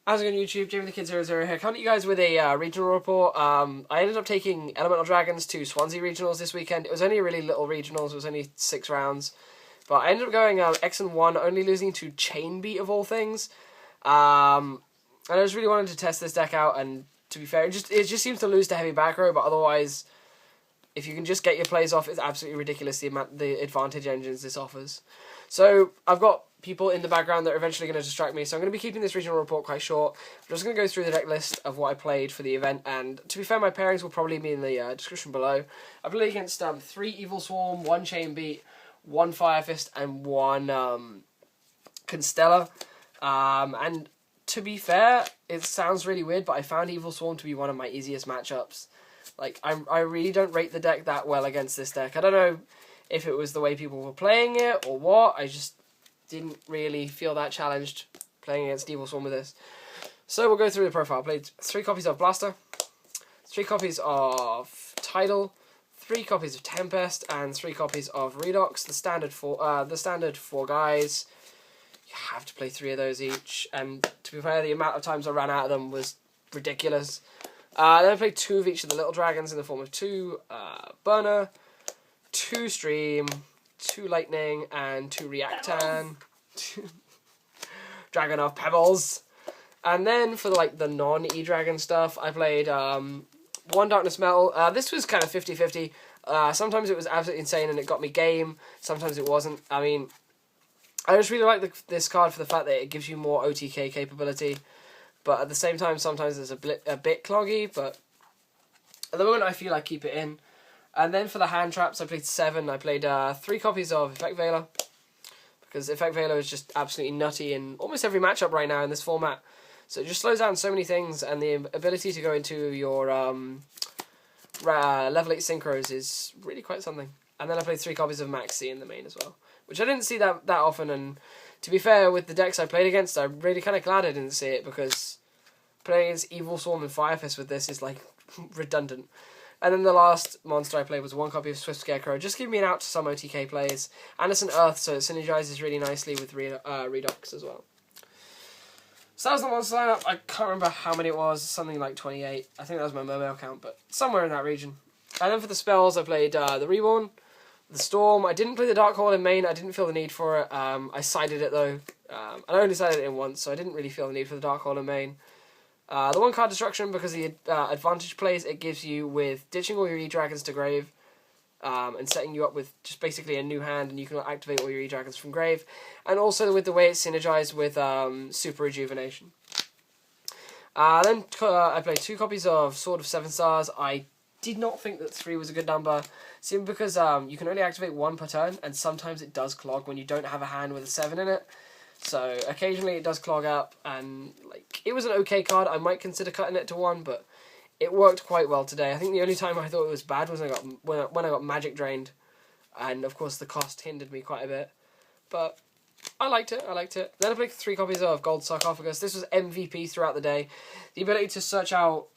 How's it going, YouTube? Jamie the Kid 00 here. Coming to you guys with a regional report. I ended up taking Elemental Dragons to Swansea regionals this weekend. It was only a really little regionals. It was only 6 rounds. But I ended up going X and 1, only losing to Chain Beat of all things. And I just really wanted to test this deck out. And to be fair, it just seems to lose to heavy back row. But otherwise, if you can just get your plays off, it's absolutely ridiculous the advantage engines this offers. So I've got people in the background that are eventually going to distract me, so I'm going to be keeping this regional report quite short. I'm just going to go through the deck list of what I played for the event, and to be fair, my pairings will probably be in the description below. I played against 3 Evilswarm, 1 Chain Beat, 1 Fire Fist, and 1 Constellar. And to be fair, it sounds really weird, but I found Evilswarm to be one of my easiest matchups. Like, I really don't rate the deck that well against this deck. I don't know if it was the way people were playing it or what. I just didn't really feel that challenged playing against Evilswarm with this. So we'll go through the profile. I played 3 copies of Blaster, 3 copies of Tidal, 3 copies of Tempest, and 3 copies of Redox. The standard 4 guys. You have to play 3 of those each, and to be fair, the amount of times I ran out of them was ridiculous. Then I played 2 of each of the little dragons in the form of 2 Burner, 2 Stream, 2 Lightning, and 2 Reactan. Dragon of Pebbles. And then for the non-E-Dragon stuff, I played 1 Darkness Metal. This was kind of 50-50. Sometimes it was absolutely insane and it got me game. Sometimes it wasn't. I mean, I just really like this card for the fact that it gives you more OTK capability. But at the same time, sometimes it's a bit cloggy. But at the moment, I feel I keep it in. And then for the hand traps, I played 7. I played 3 copies of Effect Veiler, because Effect Veiler is just absolutely nutty in almost every matchup right now in this format. So it just slows down so many things, and the ability to go into your level 8 synchros is really quite something. And then I played 3 copies of Maxi in the main as well, which I didn't see that often. And to be fair, with the decks I played against, I'm really kind of glad I didn't see it, because playing against Evilswarm and Fire Fist with this is like redundant. And then the last monster I played was 1 copy of Swift Scarecrow. Just give me an out to some OTK plays. And it's an Earth, so it synergizes really nicely with Redox as well. So that was the monster lineup. I can't remember how many it was. Something like 28. I think that was my mobile count, but somewhere in that region. And then for the spells, I played the Reborn, the Storm. I didn't play the Dark Hole in main. I didn't feel the need for it. I sided it, though. I only sided it in once, so I didn't really feel the need for the Dark Hole in main. The 1 card destruction, because the advantage plays it gives you with ditching all your E-Dragons to grave, and setting you up with just basically a new hand, and you can activate all your E-Dragons from grave, and also with the way it's synergized with Super Rejuvenation. Then I played 2 copies of Sword of 7 Stars. I did not think that 3 was a good number, simply because you can only activate 1 per turn, and sometimes it does clog when you don't have a hand with a 7 in it. So occasionally it does clog up, and it was an okay card. I might consider cutting it to 1, but it worked quite well today. I think the only time I thought it was bad was when I got magic drained, and of course the cost hindered me quite a bit. But I liked it. Then I played 3 copies of Gold Sarcophagus. This was MVP throughout the day. The ability to search out,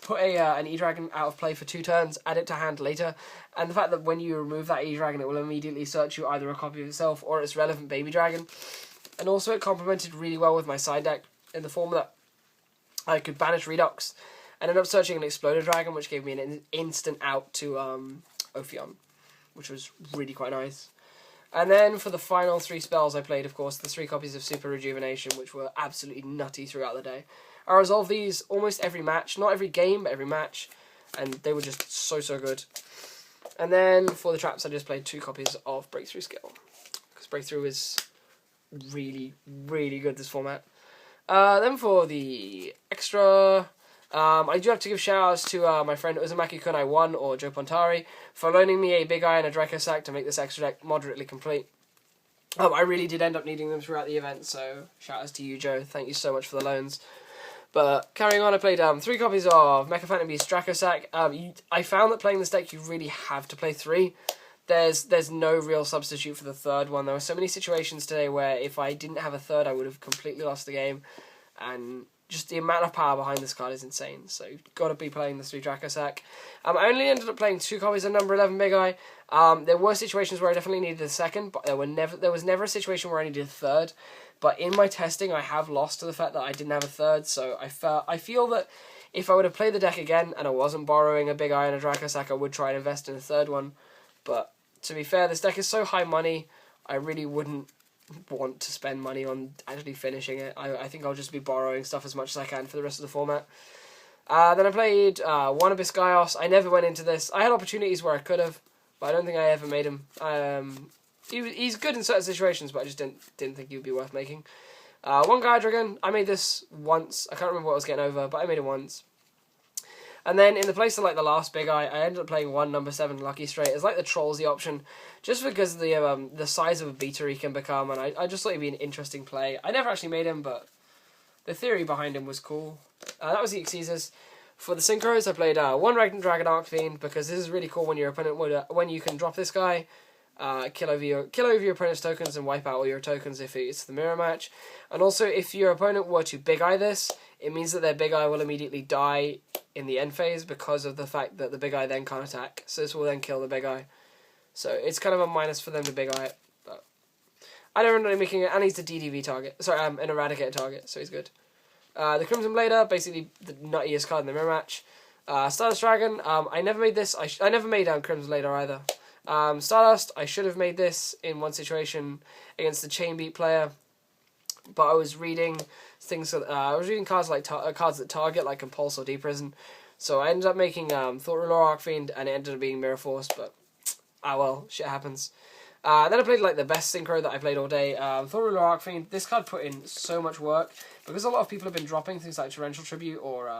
put an E-Dragon out of play for 2 turns, add it to hand later, and the fact that when you remove that E-Dragon, it will immediately search you either a copy of itself or its relevant baby dragon. And also it complemented really well with my side deck in the form that I could banish Redox and end up searching an Exploder Dragon, which gave me an instant out to Ophion, which was really quite nice. And then for the final 3 spells I played, of course, the 3 copies of Super Rejuvenation, which were absolutely nutty throughout the day. I resolved these almost every match, not every game, but every match, and they were just so good. And then for the traps, I just played 2 copies of Breakthrough Skill, because Breakthrough is really good this format. Then for the extra, I do have to give shout-outs to my friend Uzumaki Kunai 1, or Joe Pontari, for loaning me a Big Eye and a Draco Sack to make this extra deck moderately complete. I really did end up needing them throughout the event, so shout-outs to you, Joe. Thank you so much for the loans. But carrying on, I played 3 copies of Mecha Phantom Beast Draco Sack. I found that playing this deck, you really have to play 3. There's no real substitute for the 3rd one. There were so many situations today where if I didn't have a 3rd, I would have completely lost the game. And just the amount of power behind this card is insane. So you've got to be playing the 3 Draco Sack. I only ended up playing 2 copies of number 11 Big Eye. There were situations where I definitely needed a second, but there was never a situation where I needed a third. But in my testing, I have lost to the fact that I didn't have a third. So I feel that if I would have played the deck again and I wasn't borrowing a Big Eye and a Draco Sack, I would try and invest in a third one. But to be fair, this deck is so high money, I really wouldn't want to spend money on actually finishing it. I think I'll just be borrowing stuff as much as I can for the rest of the format. Then I played 1 Abyss Gaios. I never went into this. I had opportunities where I could have, but I don't think I ever made him. He's good in certain situations, but I just didn't think he would be worth making. 1 Gaia Dragon. I made this once. I can't remember what I was getting over, but I made it once. And then in the place of like the last Big Eye, I ended up playing 1 number 7 Lucky Straight. It's like the Trollsy option, just because of the size of a beater he can become, and I just thought he'd be an interesting play. I never actually made him, but the theory behind him was cool. That was the Exceeders. For the Synchros, I played 1 Dragon Arcfiend, because this is really cool when your opponent when you can drop this guy, kill over your opponent's tokens and wipe out all your tokens if it's the mirror match. And also, if your opponent were to Big Eye this, it means that their Big Eye will immediately die in the end phase because of the fact that the Big Eye then can't attack. So this will then kill the Big Eye. So it's kind of a minus for them to Big Eye it. But I don't really making it, and he's a DDV target. Sorry, an Eradicator target, so he's good. The Crimson Blader, basically the nuttiest card in the mirror match. Stardust Dragon, I never made this. I never made Crimson Blader either. Stardust, I should have made this in one situation against the Chain Beat player, but I was reading things. I was reading cards like cards that target, like Compulse or Deprison. So I ended up making Thought Ruler Arcfiend, and it ended up being Mirror Force. But well, shit happens. Then I played like the best synchro that I played all day. Thought Ruler Arcfiend. This card put in so much work because a lot of people have been dropping things like Torrential Tribute or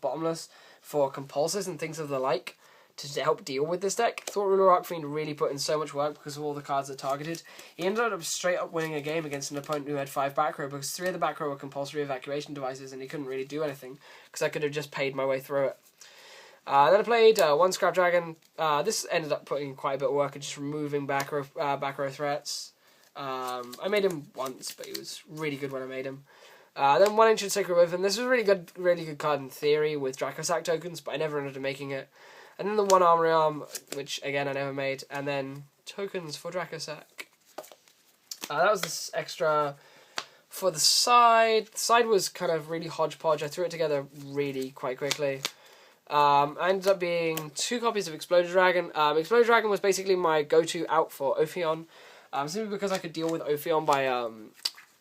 Bottomless for compulses and things of the like to help deal with this deck. Thought Ruler Arcfiend really put in so much work because of all the cards that targeted. He ended up straight up winning a game against an opponent who had 5 back row because 3 of the back row were compulsory evacuation devices and he couldn't really do anything because I could have just paid my way through it. Then I played 1 Scrap Dragon. This ended up putting in quite a bit of work and just removing back row threats. I made him once, but he was really good when I made him. Then 1 Ancient Sacred Wyvern. This was a really good card in theory with Draco Sack tokens, but I never ended up making it. And then the 1 Armory Arm, which again I never made, and then tokens for Draco Sack. That was this extra for the side. The side was kind of really hodgepodge. I threw it together really quite quickly. I ended up being 2 copies of Exploded Dragon. Exploded Dragon was basically my go-to out for Ophion, simply because I could deal with Ophion by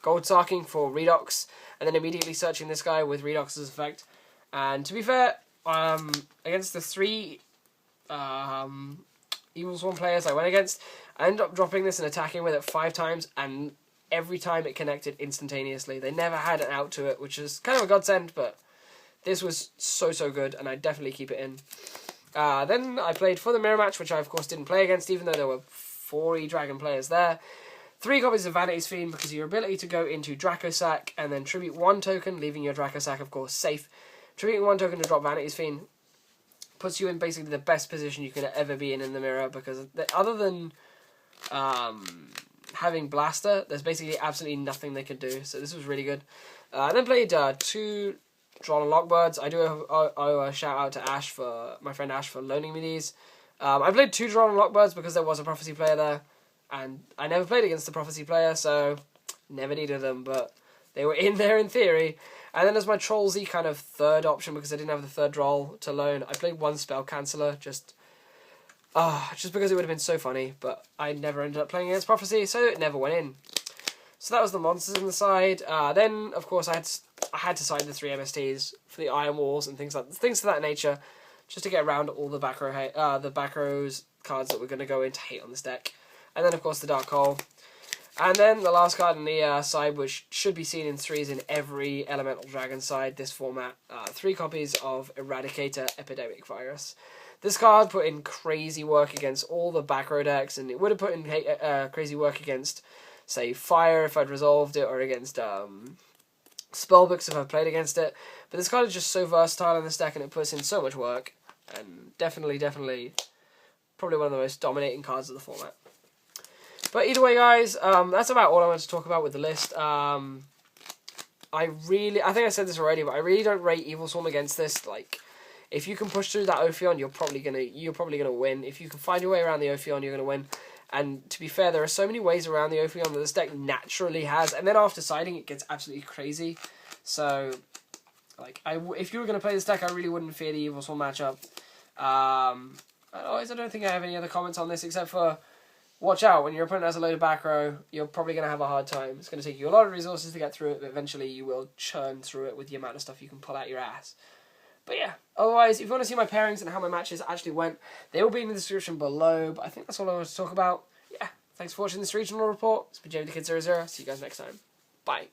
Gold Sarking for Redox, and then immediately searching this guy with Redox's effect. And to be fair, against the 3 Evilswarm players I went against, I ended up dropping this and attacking with it 5 times, and every time it connected instantaneously. They never had an out to it, which is kind of a godsend, but this was so good, and I'd definitely keep it in. Then I played for the mirror match, which I of course didn't play against, even though there were 4 E-Dragon players there. 3 copies of Vanity's Fiend, because of your ability to go into Draco Sack and then tribute 1 token, leaving your Draco Sack, of course, safe. Tributing 1 token to drop Vanity's Fiend puts you in basically the best position you could ever be in the mirror, because other than having Blaster, there's basically absolutely nothing they could do, so this was really good. I then played 2 Drawn Lockbirds. I do owe a shout out to Ash, for my friend Ash, for loaning me these. I played 2 Drawn Lockbirds because there was a Prophecy player there, and I never played against the Prophecy player, so never needed them, but they were in there in theory. And then as my Trollsy kind of third option, because I didn't have the 3rd roll to loan, I played 1 Spell Canceller, just because it would have been so funny, but I never ended up playing against Prophecy, so it never went in. So that was the monsters on the side. Then, of course, I had to side the 3 MSTs for the Iron Walls and things of that nature, just to get around all the back rows cards that were going to go into hate on this deck. And then, of course, the Dark Hole. And then the last card on the side, which should be seen in 3s in every Elemental Dragon side this format, 3 copies of Eradicator Epidemic Virus. This card put in crazy work against all the back row decks, and it would have put in crazy work against, say, Fire if I'd resolved it, or against Spellbooks if I played against it. But this card is just so versatile in this deck, and it puts in so much work, and definitely probably one of the most dominating cards of the format. But either way, guys, that's about all I wanted to talk about with the list. I think I said this already, but I really don't rate Evilswarm against this. Like, if you can push through that Ophion, you're probably gonna win. If you can find your way around the Ophion, you're gonna win. And to be fair, there are so many ways around the Ophion that this deck naturally has. And then after siding, it gets absolutely crazy. So, like, if you were gonna play this deck, I really wouldn't fear the Evilswarm matchup. Otherwise, I don't think I have any other comments on this except for watch out. When your opponent has a load of back row, you're probably gonna have a hard time. It's gonna take you a lot of resources to get through it, but eventually you will churn through it with the amount of stuff you can pull out your ass. But yeah, otherwise, if you want to see my pairings and how my matches actually went, they will be in the description below. But I think that's all I want to talk about. Yeah, thanks for watching this regional report. It's been Jamie the Kid 00. See you guys next time. Bye.